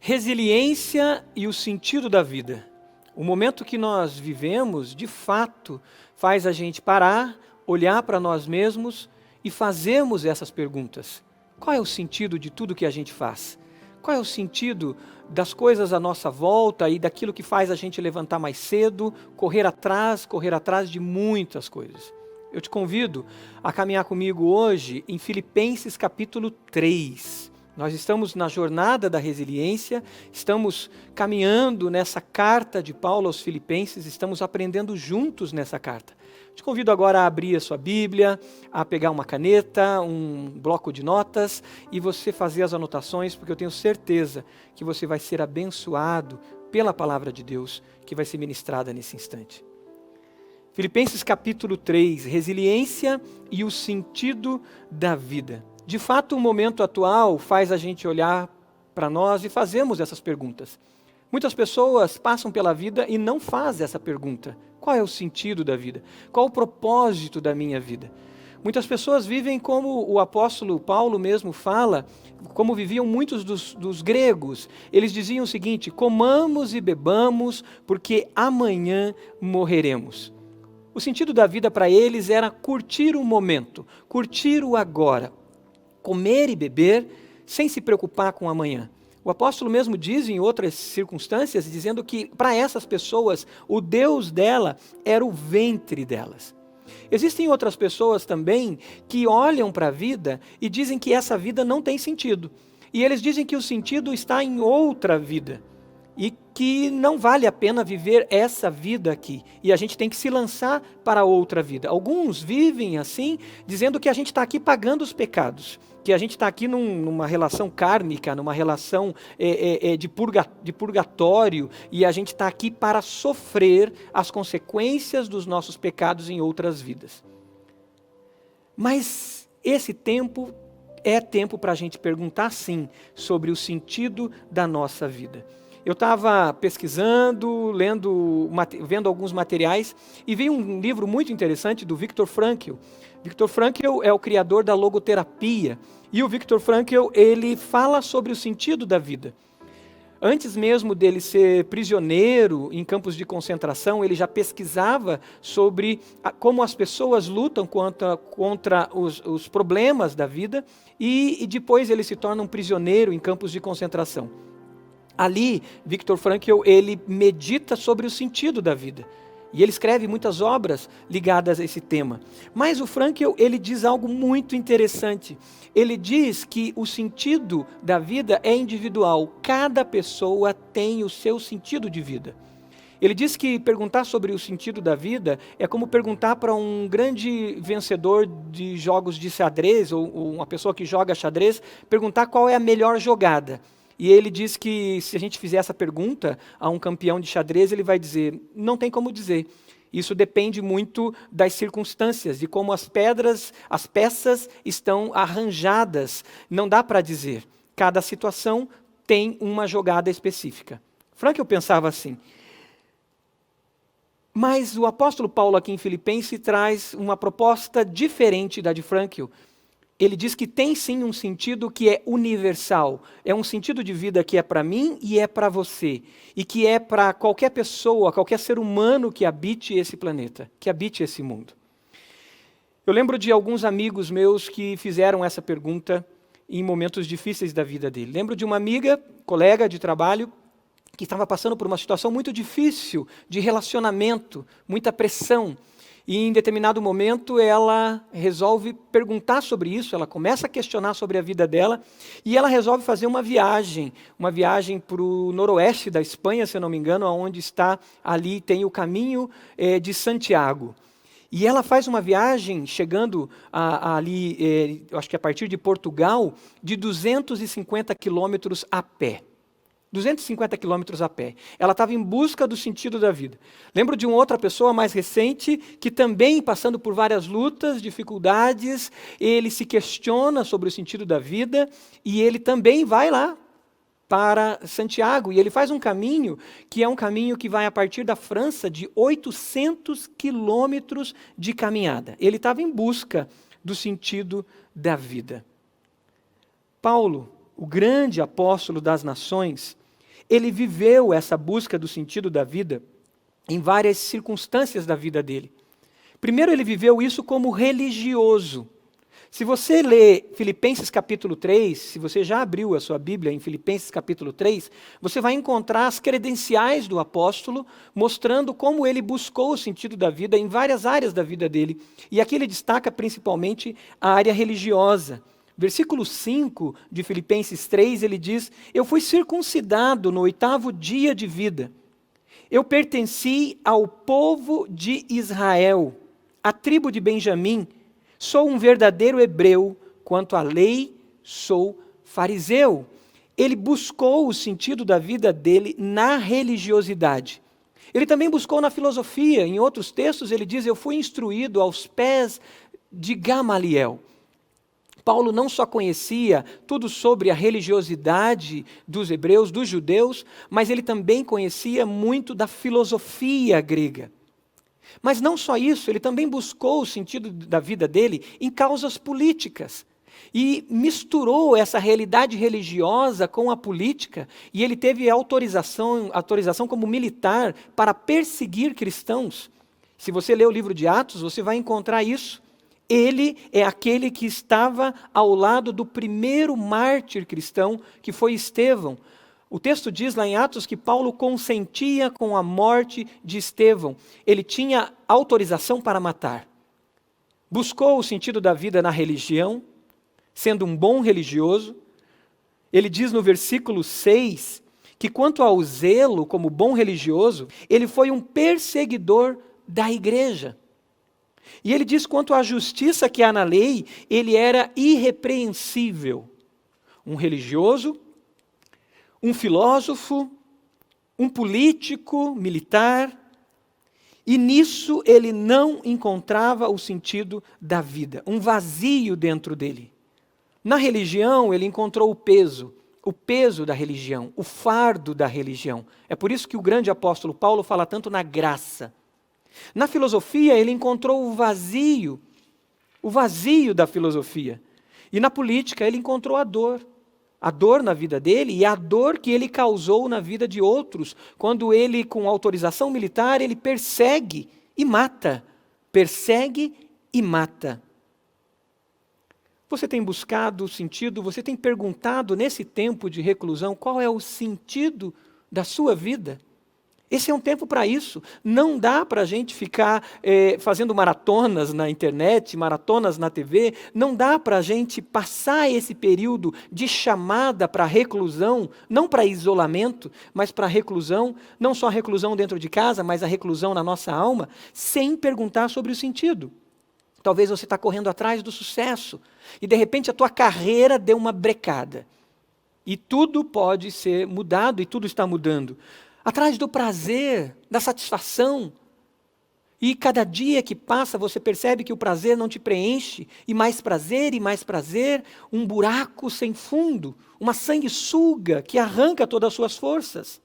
Resiliência e o sentido da vida. O momento que nós vivemos, de fato, faz a gente parar, olhar para nós mesmos e fazermos essas perguntas. Qual é o sentido de tudo que a gente faz? Qual é o sentido das coisas à nossa volta e daquilo que faz a gente levantar mais cedo, correr atrás de muitas coisas? Eu te convido a caminhar comigo hoje em Filipenses capítulo 3. Nós estamos na jornada da resiliência, estamos caminhando nessa carta de Paulo aos Filipenses, estamos aprendendo juntos nessa carta. Te convido agora a abrir a sua Bíblia, a pegar uma caneta, um bloco de notas e você fazer as anotações, porque eu tenho certeza que você vai ser abençoado pela palavra de Deus que vai ser ministrada nesse instante. Filipenses capítulo 3, resiliência e o sentido da vida. De fato, o momento atual faz a gente olhar para nós e fazemos essas perguntas. Muitas pessoas passam pela vida e não fazem essa pergunta. Qual é o sentido da vida? Qual o propósito da minha vida? Muitas pessoas vivem como o apóstolo Paulo mesmo fala, como viviam muitos dos gregos. Eles diziam o seguinte: comamos e bebamos, porque amanhã morreremos. O sentido da vida para eles era curtir o momento, curtir o agora. Comer e beber sem se preocupar com o amanhã. O apóstolo mesmo diz em outras circunstâncias, dizendo que para essas pessoas, o Deus dela era o ventre delas. Existem outras pessoas também que olham para a vida e dizem que essa vida não tem sentido. E eles dizem que o sentido está em outra vida. E que não vale a pena viver essa vida aqui. E a gente tem que se lançar para outra vida. Alguns vivem assim, dizendo que a gente está aqui pagando os pecados. Que a gente está aqui numa relação kármica, numa relação de purgatório. E a gente está aqui para sofrer as consequências dos nossos pecados em outras vidas. Mas esse tempo é tempo para a gente perguntar sim sobre o sentido da nossa vida. Eu estava pesquisando, vendo alguns materiais e vi um livro muito interessante do Viktor Frankl. Viktor Frankl é o criador da logoterapia e o Viktor Frankl ele fala sobre o sentido da vida. Antes mesmo dele ser prisioneiro em campos de concentração, ele já pesquisava sobre como as pessoas lutam contra os problemas da vida e depois ele se torna um prisioneiro em campos de concentração. Ali, Viktor Frankl, ele medita sobre o sentido da vida. E ele escreve muitas obras ligadas a esse tema. Mas o Frankl, ele diz algo muito interessante. Ele diz que o sentido da vida é individual. Cada pessoa tem o seu sentido de vida. Ele diz que perguntar sobre o sentido da vida é como perguntar para um grande vencedor de jogos de xadrez, ou uma pessoa que joga xadrez, perguntar qual é a melhor jogada. E ele diz que se a gente fizer essa pergunta a um campeão de xadrez, ele vai dizer, não tem como dizer. Isso depende muito das circunstâncias, de como as peças estão arranjadas. Não dá para dizer. Cada situação tem uma jogada específica. Frankl pensava assim. Mas o apóstolo Paulo aqui em Filipenses traz uma proposta diferente da de Frankl. Ele diz que tem sim um sentido que é universal, é um sentido de vida que é para mim e é para você, e que é para qualquer pessoa, qualquer ser humano que habite esse planeta, que habite esse mundo. Eu lembro de alguns amigos meus que fizeram essa pergunta em momentos difíceis da vida dele. Lembro de uma amiga, colega de trabalho, que estava passando por uma situação muito difícil de relacionamento, muita pressão. E em determinado momento ela resolve perguntar sobre isso, ela começa a questionar sobre a vida dela e ela resolve fazer uma viagem para o noroeste da Espanha, se eu não me engano, onde está ali, tem o caminho de Santiago. E ela faz uma viagem, chegando ali, eu acho que a partir de Portugal, de 250 quilômetros a pé. 250 quilômetros a pé. Ela estava em busca do sentido da vida. Lembro de uma outra pessoa mais recente, que também, passando por várias lutas, dificuldades, ele se questiona sobre o sentido da vida, e ele também vai lá para Santiago, e ele faz um caminho, que é um caminho que vai a partir da França, de 800 quilômetros de caminhada. Ele estava em busca do sentido da vida. Paulo, o grande apóstolo das nações, ele viveu essa busca do sentido da vida em várias circunstâncias da vida dele. Primeiro, ele viveu isso como religioso. Se você lê Filipenses capítulo 3, se você já abriu a sua Bíblia em Filipenses capítulo 3, você vai encontrar as credenciais do apóstolo, mostrando como ele buscou o sentido da vida em várias áreas da vida dele. E aqui ele destaca principalmente a área religiosa. Versículo 5 de Filipenses 3, ele diz: eu fui circuncidado no 8º dia de vida. Eu pertenci ao povo de Israel, à tribo de Benjamim. Sou um verdadeiro hebreu, quanto à lei, sou fariseu. Ele buscou o sentido da vida dele na religiosidade. Ele também buscou na filosofia. Em outros textos ele diz: eu fui instruído aos pés de Gamaliel. Paulo não só conhecia tudo sobre a religiosidade dos hebreus, dos judeus, mas ele também conhecia muito da filosofia grega. Mas não só isso, ele também buscou o sentido da vida dele em causas políticas. E misturou essa realidade religiosa com a política, e ele teve autorização como militar para perseguir cristãos. Se você ler o livro de Atos, você vai encontrar isso. Ele é aquele que estava ao lado do primeiro mártir cristão, que foi Estevão. O texto diz lá em Atos que Paulo consentia com a morte de Estevão. Ele tinha autorização para matar. Buscou o sentido da vida na religião, sendo um bom religioso. Ele diz no versículo 6 que quanto ao zelo como bom religioso, ele foi um perseguidor da igreja. E ele diz quanto à justiça que há na lei, ele era irrepreensível. Um religioso, um filósofo, um político, militar, e nisso ele não encontrava o sentido da vida, um vazio dentro dele. Na religião ele encontrou o peso da religião, o fardo da religião. É por isso que o grande apóstolo Paulo fala tanto na graça. Na filosofia ele encontrou o vazio da filosofia. E na política ele encontrou a dor na vida dele e a dor que ele causou na vida de outros, quando ele, com autorização militar, ele persegue e mata. Você tem buscado o sentido, você tem perguntado nesse tempo de reclusão qual é o sentido da sua vida? Esse é um tempo para isso. Não dá para a gente ficar fazendo maratonas na internet, maratonas na TV. Não dá para a gente passar esse período de chamada para reclusão, não para isolamento, mas para reclusão, não só a reclusão dentro de casa, mas a reclusão na nossa alma, sem perguntar sobre o sentido. Talvez você está correndo atrás do sucesso e de repente a tua carreira deu uma brecada. E tudo pode ser mudado e tudo está mudando. Atrás do prazer, da satisfação. E cada dia que passa você percebe que o prazer não te preenche, e mais prazer, um buraco sem fundo, uma sanguessuga que arranca todas as suas forças.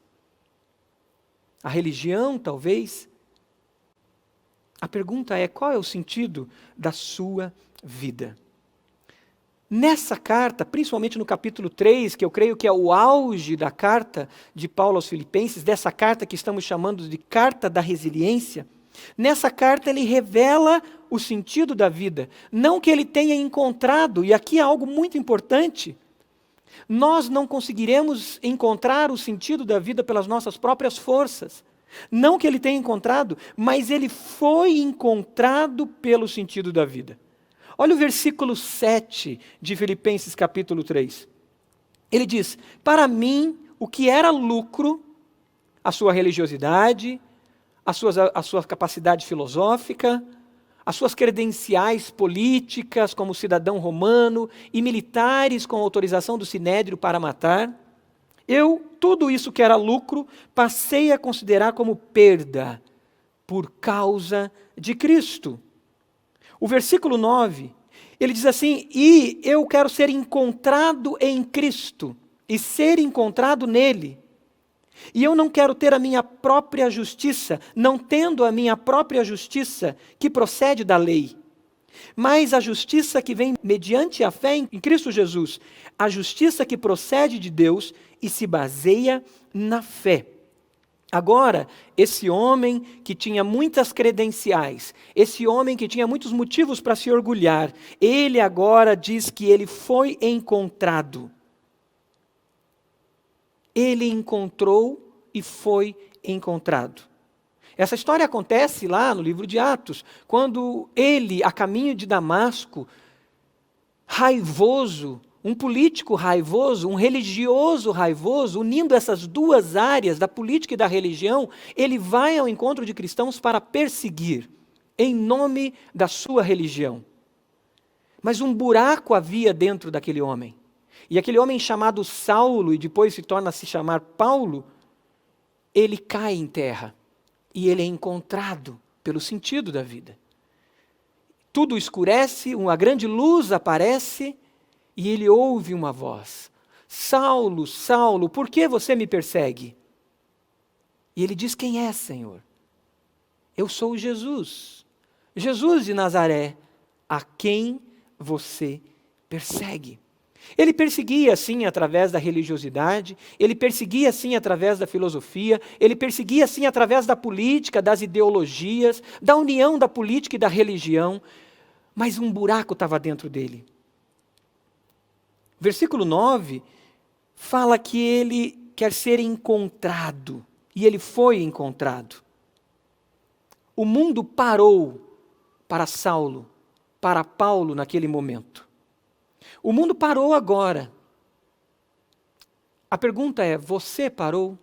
A religião, talvez. A pergunta é: qual é o sentido da sua vida? Nessa carta, principalmente no capítulo 3, que eu creio que é o auge da carta de Paulo aos Filipenses, dessa carta que estamos chamando de carta da resiliência, nessa carta ele revela o sentido da vida, não que ele tenha encontrado, e aqui é algo muito importante, nós não conseguiremos encontrar o sentido da vida pelas nossas próprias forças, não que ele tenha encontrado, mas ele foi encontrado pelo sentido da vida. Olha o versículo 7 de Filipenses capítulo 3. Ele diz: para mim, o que era lucro, a sua religiosidade, a sua capacidade filosófica, as suas credenciais políticas como cidadão romano e militares com autorização do Sinédrio para matar, tudo isso que era lucro, passei a considerar como perda por causa de Cristo. O versículo 9, ele diz assim: e eu quero ser encontrado em Cristo, e ser encontrado nele. E eu não quero ter a minha própria justiça, não tendo a minha própria justiça que procede da lei. mas a justiça que vem mediante a fé em Cristo Jesus, a justiça que procede de Deus e se baseia na fé. Agora, esse homem que tinha muitas credenciais, esse homem que tinha muitos motivos para se orgulhar, ele agora diz que ele foi encontrado. Ele encontrou e foi encontrado. Essa história acontece lá no livro de Atos, quando ele, a caminho de Damasco, raivoso, um político raivoso, um religioso raivoso, unindo essas duas áreas da política e da religião, ele vai ao encontro de cristãos para perseguir, em nome da sua religião. Mas um buraco havia dentro daquele homem. E aquele homem chamado Saulo, e depois se torna a se chamar Paulo, ele cai em terra. E ele é encontrado pelo sentido da vida. Tudo escurece, uma grande luz aparece, e ele ouve uma voz. Saulo, Saulo, por que você me persegue? E ele diz, quem é, Senhor? Eu sou Jesus. Jesus de Nazaré, a quem você persegue. Ele perseguia, sim, através da religiosidade, ele perseguia, sim, através da filosofia, ele perseguia, sim, através da política, das ideologias, da união da política e da religião, mas um buraco estava dentro dele. Versículo 9 fala que ele quer ser encontrado, e ele foi encontrado. O mundo parou para Saulo, para Paulo naquele momento. O mundo parou agora. A pergunta é, você parou?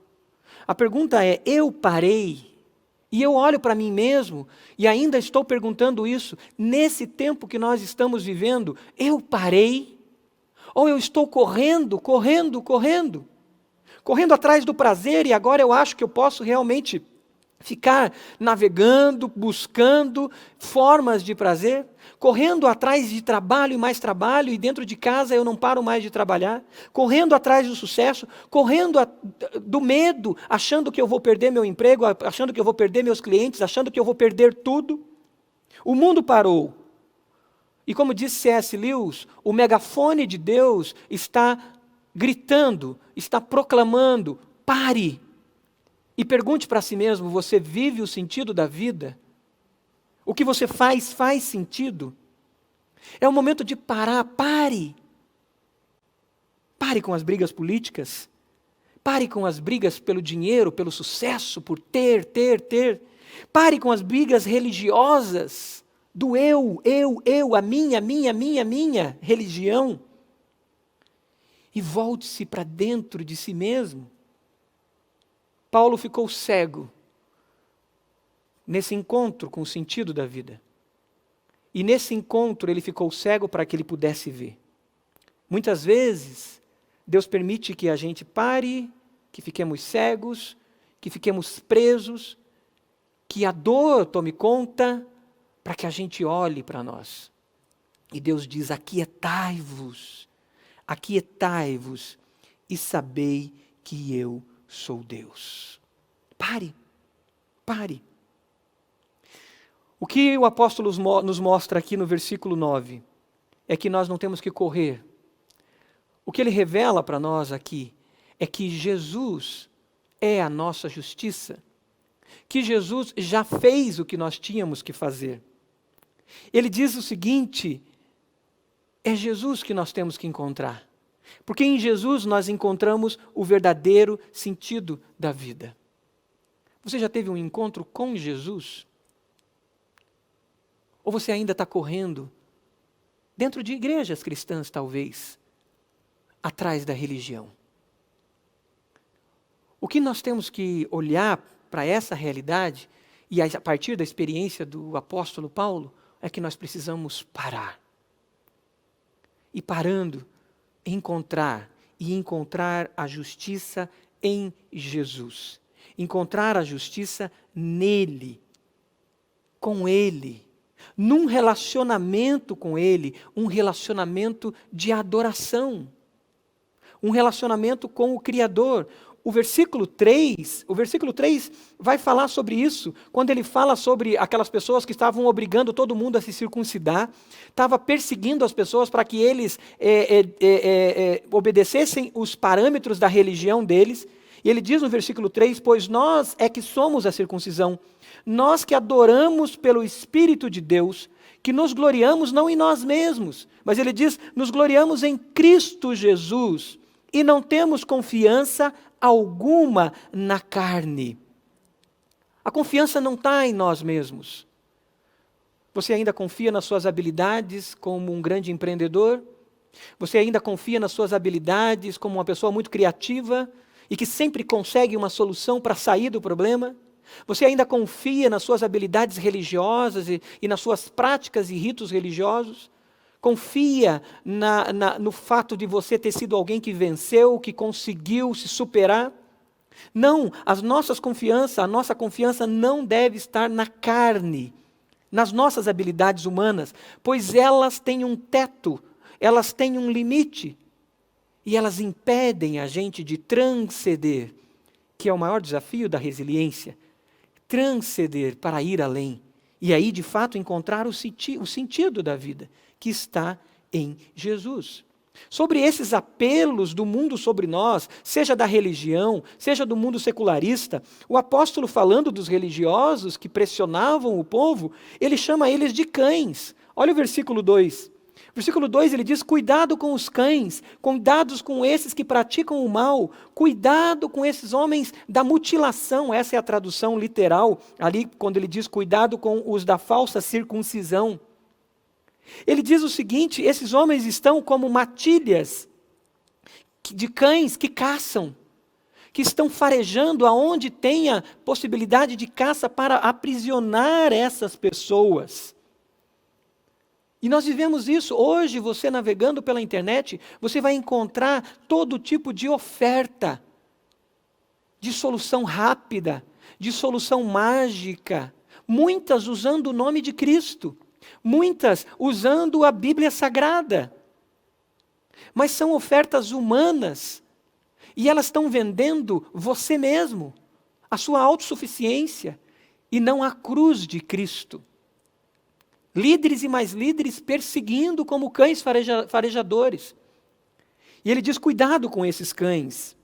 A pergunta é, eu parei? E eu olho para mim mesmo e ainda estou perguntando isso, nesse tempo que nós estamos vivendo, eu parei? Ou eu estou correndo atrás do prazer e agora eu acho que eu posso realmente ficar navegando, buscando formas de prazer, correndo atrás de trabalho e mais trabalho, e dentro de casa eu não paro mais de trabalhar, correndo atrás do sucesso, correndo do medo, achando que eu vou perder meu emprego, achando que eu vou perder meus clientes, achando que eu vou perder tudo. O mundo parou. E como disse C.S. Lewis, o megafone de Deus está gritando, está proclamando, pare. E pergunte para si mesmo, você vive o sentido da vida? O que você faz sentido? É o momento de parar, pare. Pare com as brigas políticas. Pare com as brigas pelo dinheiro, pelo sucesso, por ter. Pare com as brigas religiosas, do eu, a minha religião. E volte-se para dentro de si mesmo. Paulo ficou cego nesse encontro com o sentido da vida. E nesse encontro ele ficou cego para que ele pudesse ver. Muitas vezes, Deus permite que a gente pare, que fiquemos cegos, que fiquemos presos, que a dor tome conta, para que a gente olhe para nós. E Deus diz, aquietai-vos e sabei que eu sou Deus. Pare. O que o apóstolo nos mostra aqui no versículo 9 é que nós não temos que correr. O que ele revela para nós aqui é que Jesus é a nossa justiça, que Jesus já fez o que nós tínhamos que fazer. Ele diz o seguinte, é Jesus que nós temos que encontrar. Porque em Jesus nós encontramos o verdadeiro sentido da vida. Você já teve um encontro com Jesus? Ou você ainda está correndo, dentro de igrejas cristãs talvez, atrás da religião? O que nós temos que olhar para essa realidade, e a partir da experiência do apóstolo Paulo, é que nós precisamos parar. E parando, encontrar a justiça em Jesus. Encontrar a justiça nele, com ele, num relacionamento com ele, um relacionamento de adoração, um relacionamento com o Criador, o versículo 3 vai falar sobre isso, quando ele fala sobre aquelas pessoas que estavam obrigando todo mundo a se circuncidar, estava perseguindo as pessoas para que eles obedecessem os parâmetros da religião deles. E ele diz no versículo 3, pois nós é que somos a circuncisão, nós que adoramos pelo Espírito de Deus, que nos gloriamos não em nós mesmos, mas ele diz, nos gloriamos em Cristo Jesus, e não temos confiança alguma na carne. A confiança não está em nós mesmos. Você ainda confia nas suas habilidades como um grande empreendedor? Você ainda confia nas suas habilidades como uma pessoa muito criativa e que sempre consegue uma solução para sair do problema? Você ainda confia nas suas habilidades religiosas e nas suas práticas e ritos religiosos? Confia no fato de você ter sido alguém que venceu, que conseguiu se superar? Não, a nossa confiança não deve estar na carne, nas nossas habilidades humanas, pois elas têm um teto, elas têm um limite, e elas impedem a gente de transcender, que é o maior desafio da resiliência, transcender para ir além, e aí de fato encontrar o sentido da vida, que está em Jesus. Sobre esses apelos do mundo sobre nós, seja da religião, seja do mundo secularista, o apóstolo, falando dos religiosos que pressionavam o povo, ele chama eles de cães. Olha o versículo 2. Versículo 2 ele diz, cuidado com os cães, cuidados com esses que praticam o mal, cuidado com esses homens da mutilação, essa é a tradução literal, ali quando ele diz cuidado com os da falsa circuncisão. Ele diz o seguinte, esses homens estão como matilhas de cães que caçam, que estão farejando aonde tenha possibilidade de caça para aprisionar essas pessoas. E nós vivemos isso. Hoje, você navegando pela internet, você vai encontrar todo tipo de oferta, de solução rápida, de solução mágica, muitas usando o nome de Cristo. Muitas usando a Bíblia Sagrada. Mas são ofertas humanas. E elas estão vendendo você mesmo, a sua autossuficiência, e não a cruz de Cristo. Líderes e mais líderes perseguindo como cães farejadores. E ele diz, cuidado com esses cães.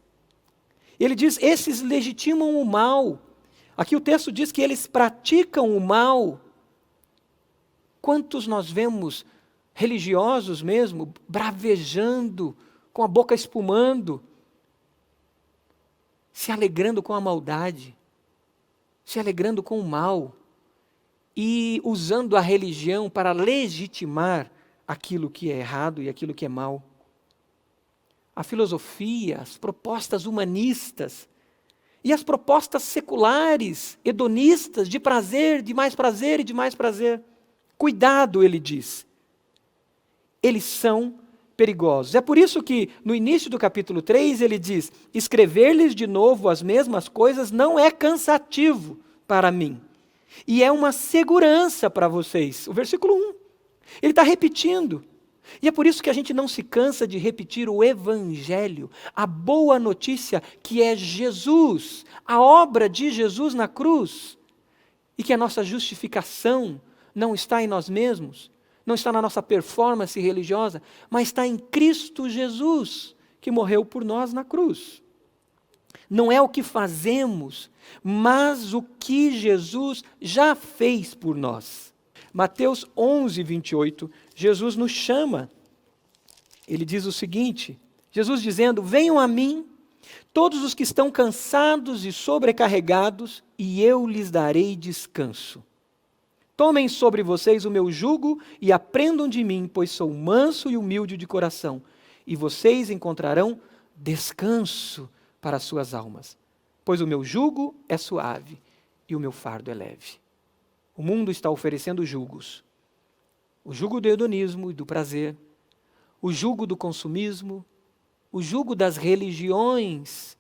Ele diz, esses legitimam o mal. Aqui o texto diz que eles praticam o mal. Quantos nós vemos religiosos mesmo, bravejando, com a boca espumando, se alegrando com a maldade, se alegrando com o mal, e usando a religião para legitimar aquilo que é errado e aquilo que é mal. A filosofia, as propostas humanistas, e as propostas seculares, hedonistas, de prazer, de mais prazer e de mais prazer. Cuidado, ele diz. Eles são perigosos. É por isso que, no início do capítulo 3, ele diz, escrever-lhes de novo as mesmas coisas não é cansativo para mim. E é uma segurança para vocês. O versículo 1. Ele está repetindo. E é por isso que a gente não se cansa de repetir o Evangelho, a boa notícia que é Jesus, a obra de Jesus na cruz, e que a nossa justificação não está em nós mesmos, não está na nossa performance religiosa, mas está em Cristo Jesus, que morreu por nós na cruz. Não é o que fazemos, mas o que Jesus já fez por nós. Mateus 11, 28, Jesus nos chama. Ele diz o seguinte, Jesus dizendo, venham a mim, todos os que estão cansados e sobrecarregados, e eu lhes darei descanso. Tomem sobre vocês o meu jugo e aprendam de mim, pois sou manso e humilde de coração, e vocês encontrarão descanso para as suas almas. Pois o meu jugo é suave e o meu fardo é leve. O mundo está oferecendo jugos. O jugo do hedonismo e do prazer, o jugo do consumismo, o jugo das religiões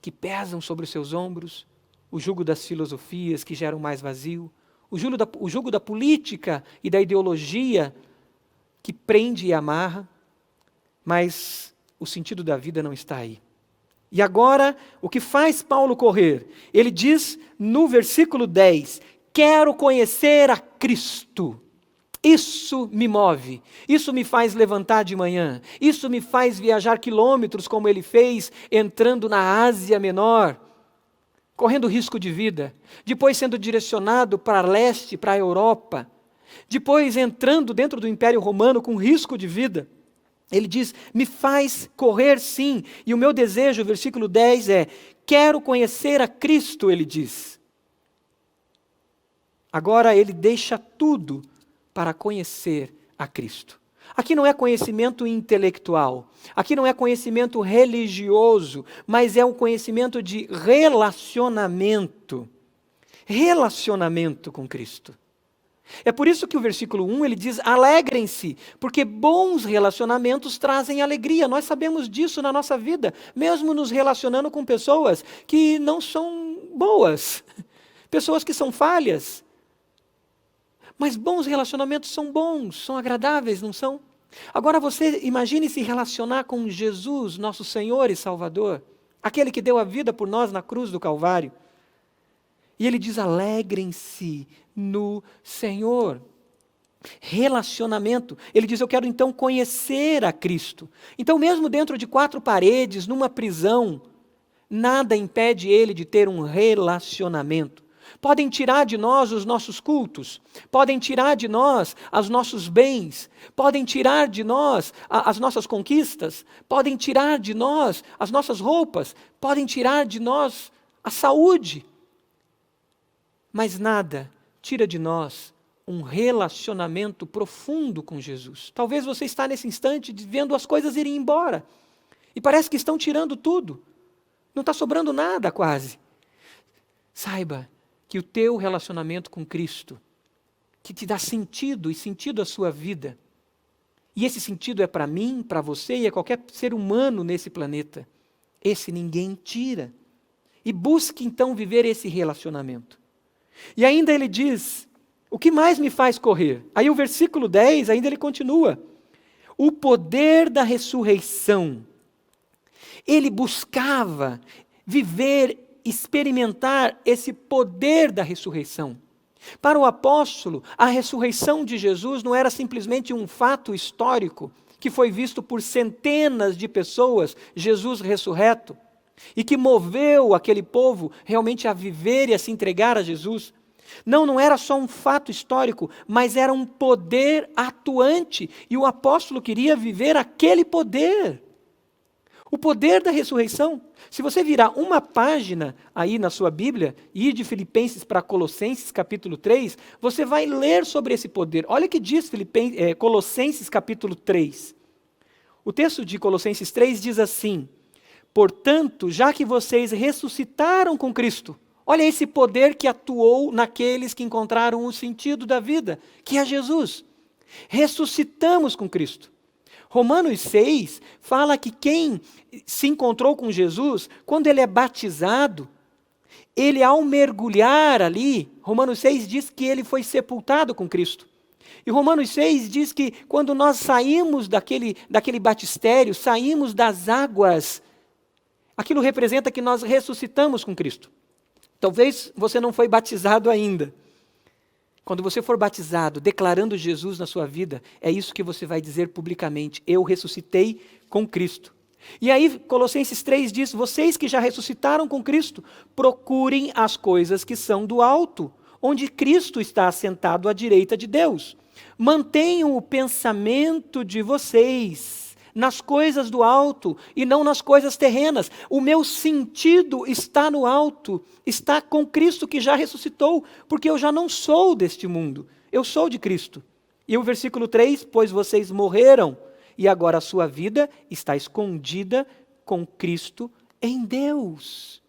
que pesam sobre os seus ombros, o jugo das filosofias que geram mais vazio, o jugo da política e da ideologia que prende e amarra, mas o sentido da vida não está aí. E agora, o que faz Paulo correr? Ele diz no versículo 10, quero conhecer a Cristo. Isso me move, isso me faz levantar de manhã, isso me faz viajar quilômetros como ele fez entrando na Ásia Menor, correndo risco de vida, depois sendo direcionado para leste, para a Europa, depois entrando dentro do Império Romano com risco de vida. Ele diz, me faz correr sim, e o meu desejo, versículo 10 é, quero conhecer a Cristo, ele diz. Agora ele deixa tudo para conhecer a Cristo. Aqui não é conhecimento intelectual, aqui não é conhecimento religioso, mas é um conhecimento de relacionamento. Relacionamento com Cristo. É por isso que o versículo 1 ele diz, alegrem-se, porque bons relacionamentos trazem alegria. Nós sabemos disso na nossa vida, mesmo nos relacionando com pessoas que não são boas, pessoas que são falhas. Mas bons relacionamentos são bons, são agradáveis, não são? Agora você imagine se relacionar com Jesus, nosso Senhor e Salvador, aquele que deu a vida por nós na cruz do Calvário. E ele diz, alegrem-se no Senhor. Relacionamento. Ele diz, eu quero então conhecer a Cristo. Então mesmo dentro de 4 paredes, numa prisão, nada impede ele de ter um relacionamento. Podem tirar de nós os nossos cultos, podem tirar de nós os nossos bens, podem tirar de nós as nossas conquistas, podem tirar de nós as nossas roupas, podem tirar de nós a saúde. Mas nada tira de nós um relacionamento profundo com Jesus. Talvez você está nesse instante vendo as coisas irem embora, e parece que estão tirando tudo, não está sobrando nada quase. Saiba que o teu relacionamento com Cristo, que te dá sentido e sentido à sua vida, e esse sentido é para mim, para você e a qualquer ser humano nesse planeta, esse ninguém tira. E busque então viver esse relacionamento. E ainda ele diz, o que mais me faz correr? Aí o versículo 10, ainda ele continua, o poder da ressurreição. Ele buscava viver, experimentar esse poder da ressurreição. Para o apóstolo, a ressurreição de Jesus não era simplesmente um fato histórico que foi visto por centenas de pessoas, Jesus ressurreto, e que moveu aquele povo realmente a viver e a se entregar a Jesus. Não era só um fato histórico, mas era um poder atuante, e o apóstolo queria viver aquele poder. O poder da ressurreição. Se você virar uma página aí na sua Bíblia, e ir de Filipenses para Colossenses capítulo 3, você vai ler sobre esse poder. Olha o que diz Colossenses capítulo 3. O texto de Colossenses 3 diz assim, portanto, já que vocês ressuscitaram com Cristo, olha esse poder que atuou naqueles que encontraram o sentido da vida, que é Jesus. Ressuscitamos com Cristo. Romanos 6 fala que quem se encontrou com Jesus, quando ele é batizado, ele ao mergulhar ali, Romanos 6 diz que ele foi sepultado com Cristo. E Romanos 6 diz que quando nós saímos daquele batistério, saímos das águas, aquilo representa que nós ressuscitamos com Cristo. Talvez você não foi batizado ainda. Quando você for batizado, declarando Jesus na sua vida, é isso que você vai dizer publicamente, eu ressuscitei com Cristo. E aí Colossenses 3 diz, vocês que já ressuscitaram com Cristo, procurem as coisas que são do alto, onde Cristo está assentado à direita de Deus. Mantenham o pensamento de vocês nas coisas do alto e não nas coisas terrenas. O meu sentido está no alto, está com Cristo que já ressuscitou, porque eu já não sou deste mundo, eu sou de Cristo. E o versículo 3, pois vocês morreram, e agora a sua vida está escondida com Cristo em Deus.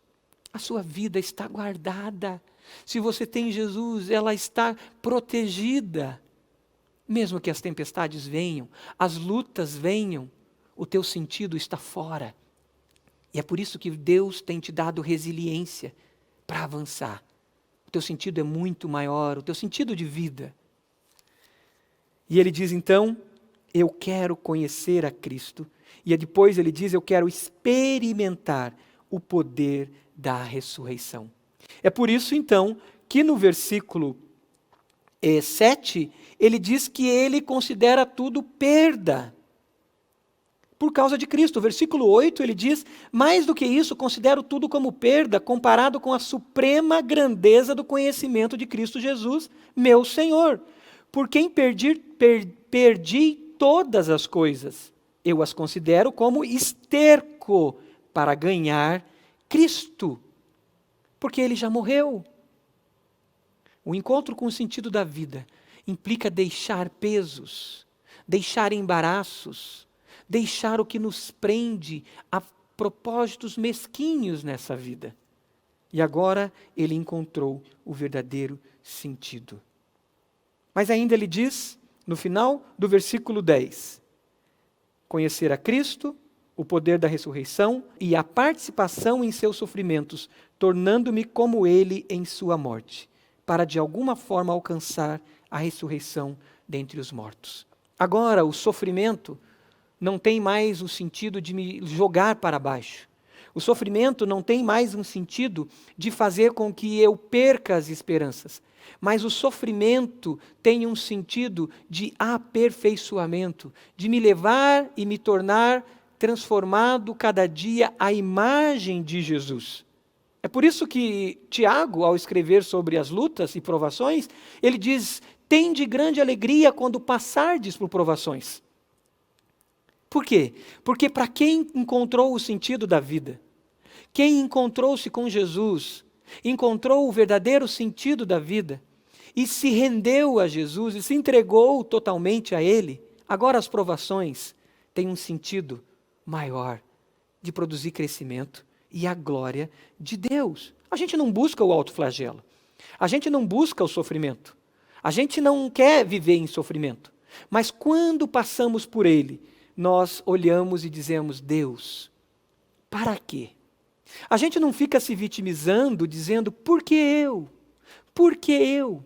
A sua vida está guardada. Se você tem Jesus, ela está protegida. Mesmo que as tempestades venham, as lutas venham, o teu sentido está fora. E é por isso que Deus tem te dado resiliência para avançar. O teu sentido é muito maior, o teu sentido de vida. E ele diz então, eu quero conhecer a Cristo. E depois ele diz, eu quero experimentar o poder da ressurreição. É por isso, então, que no versículo 7, ele diz que ele considera tudo perda por causa de Cristo. O versículo 8, ele diz: mais do que isso, considero tudo como perda, comparado com a suprema grandeza do conhecimento de Cristo Jesus, meu Senhor. Por quem perdi todas as coisas. Eu as considero como esterco para ganhar Cristo, porque ele já morreu. O encontro com o sentido da vida implica deixar pesos, deixar embaraços, deixar o que nos prende a propósitos mesquinhos nessa vida. E agora ele encontrou o verdadeiro sentido. Mas ainda ele diz, no final do versículo 10, conhecer a Cristo, o poder da ressurreição e a participação em seus sofrimentos, tornando-me como ele em sua morte, para de alguma forma alcançar a ressurreição dentre os mortos. Agora, o sofrimento não tem mais o sentido de me jogar para baixo. O sofrimento não tem mais um sentido de fazer com que eu perca as esperanças. Mas o sofrimento tem um sentido de aperfeiçoamento, de me levar e me tornar transformado cada dia à imagem de Jesus. É por isso que Tiago, ao escrever sobre as lutas e provações, ele diz: tende grande alegria quando passardes por provações. Por quê? Porque para quem encontrou o sentido da vida, quem encontrou-se com Jesus, encontrou o verdadeiro sentido da vida e se rendeu a Jesus e se entregou totalmente a Ele, agora as provações têm um sentido maior de produzir crescimento e a glória de Deus. A gente não busca o autoflagelo, a gente não busca o sofrimento, a gente não quer viver em sofrimento, mas quando passamos por ele, nós olhamos e dizemos: Deus, para quê? A gente não fica se vitimizando, dizendo: por que eu? Por que eu?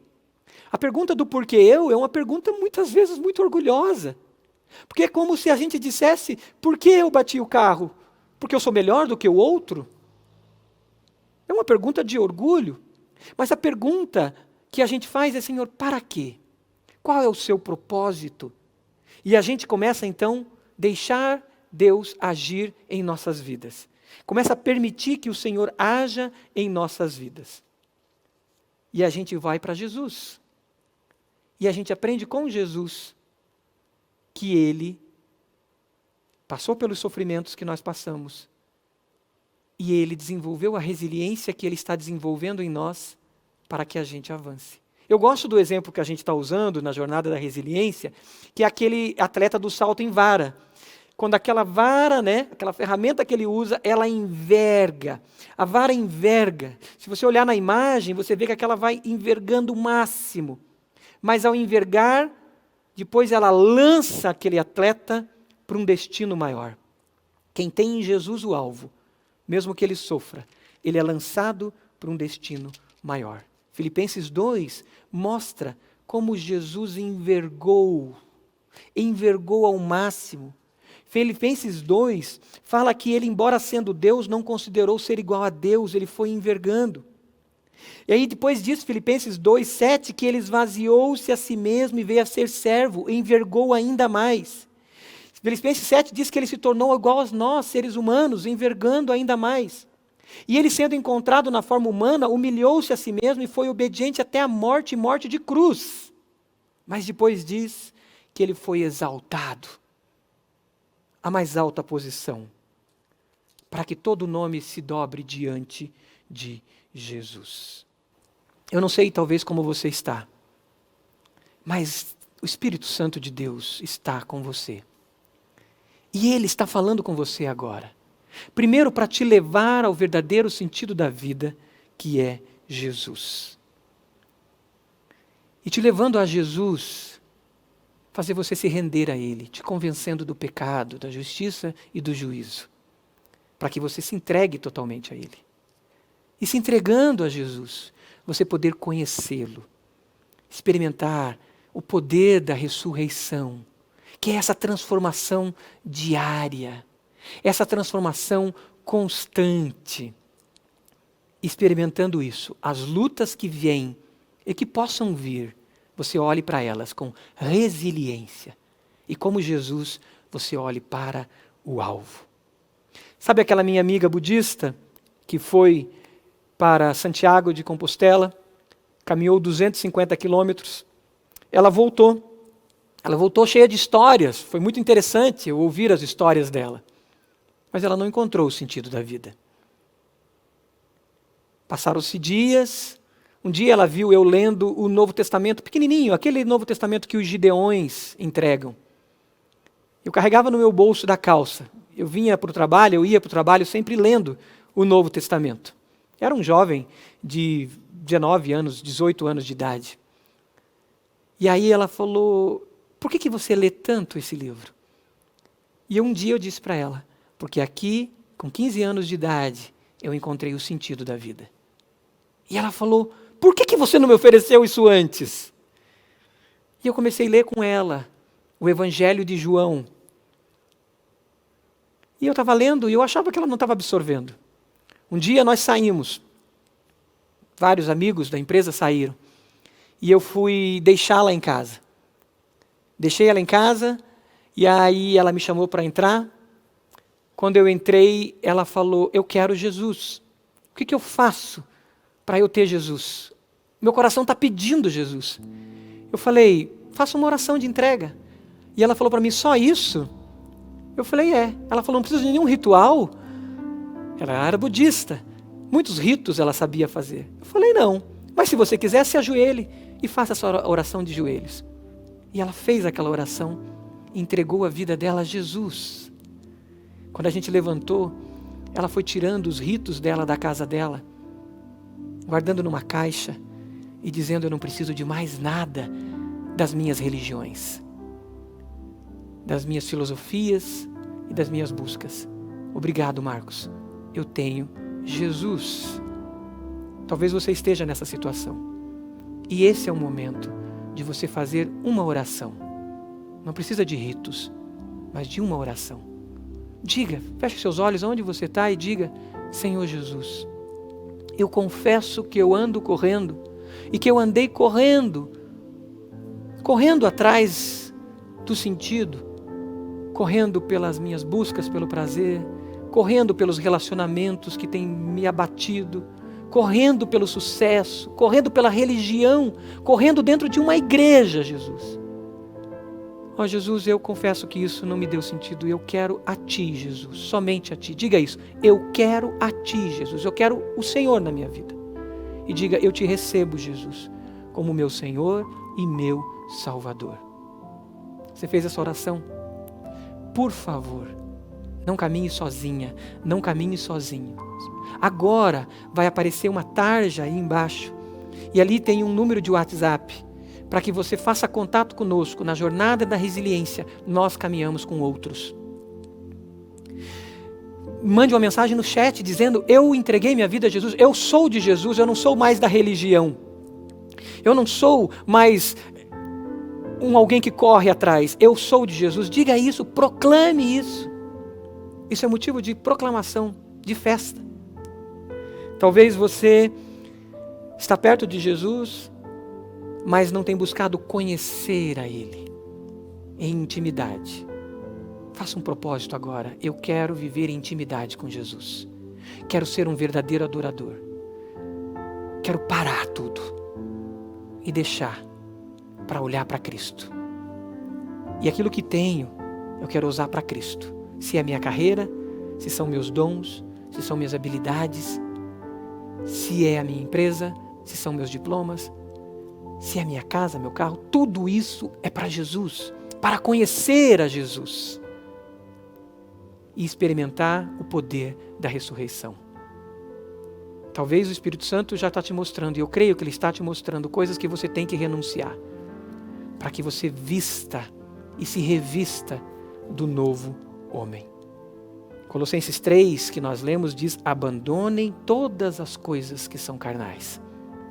A pergunta do porquê eu é uma pergunta muitas vezes muito orgulhosa. Porque é como se a gente dissesse: por que eu bati o carro? Porque eu sou melhor do que o outro? É uma pergunta de orgulho. Mas a pergunta que a gente faz é: Senhor, para quê? Qual é o seu propósito? E a gente começa então a deixar Deus agir em nossas vidas. Começa a permitir que o Senhor haja em nossas vidas. E a gente vai para Jesus. E a gente aprende com Jesus que Ele passou pelos sofrimentos que nós passamos. E Ele desenvolveu a resiliência que Ele está desenvolvendo em nós para que a gente avance. Eu gosto do exemplo que a gente está usando na jornada da resiliência, que é aquele atleta do salto em vara. Quando aquela vara, aquela ferramenta que ele usa, ela enverga. A vara enverga. Se você olhar na imagem, você vê que aquela vai envergando o máximo. Mas ao envergar, depois ela lança aquele atleta para um destino maior. Quem tem em Jesus o alvo, mesmo que ele sofra, ele é lançado para um destino maior. Filipenses 2 mostra como Jesus envergou ao máximo. Filipenses 2 fala que ele, embora sendo Deus, não considerou ser igual a Deus, ele foi envergando. E aí depois diz Filipenses 2:7 que ele esvaziou-se a si mesmo e veio a ser servo, envergou ainda mais. Filipenses 7 diz que ele se tornou igual a nós, seres humanos, envergando ainda mais. E ele, sendo encontrado na forma humana, humilhou-se a si mesmo e foi obediente até a morte e morte de cruz. Mas depois diz que ele foi exaltado à mais alta posição, para que todo nome se dobre diante de Jesus. Eu não sei talvez como você está, mas o Espírito Santo de Deus está com você. E Ele está falando com você agora. Primeiro, para te levar ao verdadeiro sentido da vida, que é Jesus. E te levando a Jesus, fazer você se render a Ele, te convencendo do pecado, da justiça e do juízo, para que você se entregue totalmente a Ele. E se entregando a Jesus, você poder conhecê-lo, experimentar o poder da ressurreição, que é essa transformação diária, essa transformação constante, experimentando isso. As lutas que vêm e que possam vir, você olhe para elas com resiliência. E como Jesus, você olhe para o alvo. Sabe aquela minha amiga budista que foi para Santiago de Compostela, caminhou 250 quilômetros, ela voltou cheia de histórias, foi muito interessante eu ouvir as histórias dela, mas ela não encontrou o sentido da vida. Passaram-se dias, um dia ela viu eu lendo o Novo Testamento pequenininho, aquele Novo Testamento que os gideões entregam. Eu carregava no meu bolso da calça, eu ia para o trabalho sempre lendo o Novo Testamento. Era um jovem de 19 anos, 18 anos de idade. E aí ela falou, por que você lê tanto esse livro? E um dia eu disse para ela, porque aqui, com 15 anos de idade, eu encontrei o sentido da vida. E ela falou, por que você não me ofereceu isso antes? E eu comecei a ler com ela o Evangelho de João. E eu estava lendo e eu achava que ela não estava absorvendo. Um dia nós saímos, vários amigos da empresa saíram, e eu fui deixá-la em casa. Deixei ela em casa, e aí ela me chamou para entrar. Quando eu entrei, ela falou, eu quero Jesus. O que eu faço para eu ter Jesus? Meu coração está pedindo Jesus. Eu falei, faça uma oração de entrega. E ela falou para mim, só isso? Eu falei, é. Ela falou, não precisa de nenhum ritual. Ela era budista. Muitos ritos ela sabia fazer. Eu falei, não. Mas se você quiser, se ajoelhe e faça essa oração de joelhos. E ela fez aquela oração e entregou a vida dela a Jesus. Quando a gente levantou, ela foi tirando os ritos dela da casa dela, guardando numa caixa e dizendo, eu não preciso de mais nada das minhas religiões, das minhas filosofias e das minhas buscas. Obrigado, Marcos. Eu tenho Jesus. Talvez você esteja nessa situação. E esse é o momento de você fazer uma oração. Não precisa de ritos, mas de uma oração. Diga, feche seus olhos onde você está e diga, Senhor Jesus, eu confesso que eu ando correndo e que eu andei correndo atrás do sentido, correndo pelas minhas buscas pelo prazer, correndo pelos relacionamentos que têm me abatido, correndo pelo sucesso, correndo pela religião, correndo dentro de uma igreja, Jesus. Ó Jesus, eu confesso que isso não me deu sentido, eu quero a Ti, Jesus, somente a Ti. Diga isso, eu quero a Ti, Jesus, eu quero o Senhor na minha vida. E diga, eu Te recebo, Jesus, como meu Senhor e meu Salvador. Você fez essa oração? Por favor, não caminhe sozinha, não caminhe sozinho. Agora vai aparecer uma tarja aí embaixo, e ali tem um número de WhatsApp, para que você faça contato conosco na jornada da resiliência. Nós caminhamos com outros. Mande uma mensagem no chat dizendo, eu entreguei minha vida a Jesus, eu sou de Jesus, eu não sou mais da religião. Eu não sou mais alguém que corre atrás, eu sou de Jesus. Diga isso, proclame isso. Isso é motivo de proclamação, de festa. Talvez você está perto de Jesus, mas não tem buscado conhecer a Ele em intimidade. Faça um propósito agora. Eu quero viver em intimidade com Jesus. Quero ser um verdadeiro adorador. Quero parar tudo e deixar para olhar para Cristo. E aquilo que tenho, eu quero usar para Cristo. Se é a minha carreira, se são meus dons, se são minhas habilidades, se é a minha empresa, se são meus diplomas, se é a minha casa, meu carro, tudo isso é para Jesus, para conhecer a Jesus e experimentar o poder da ressurreição. Talvez o Espírito Santo já está te mostrando, e eu creio que Ele está te mostrando coisas que você tem que renunciar, para que você vista e se revista do novo homem. Colossenses 3, que nós lemos, diz, abandonem todas as coisas que são carnais.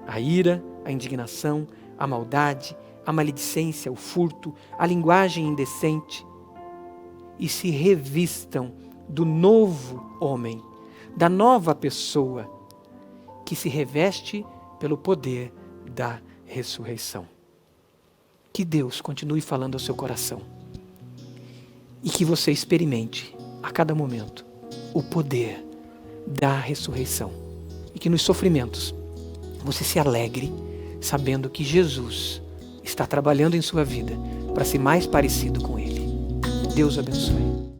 A ira, a indignação, a maldade, a maledicência, o furto, a linguagem indecente, e se revistam do novo homem, da nova pessoa que se reveste pelo poder da ressurreição. Que Deus continue falando ao seu coração e que você experimente a cada momento o poder da ressurreição e que nos sofrimentos você se alegre sabendo que Jesus está trabalhando em sua vida para ser mais parecido com Ele. Deus abençoe.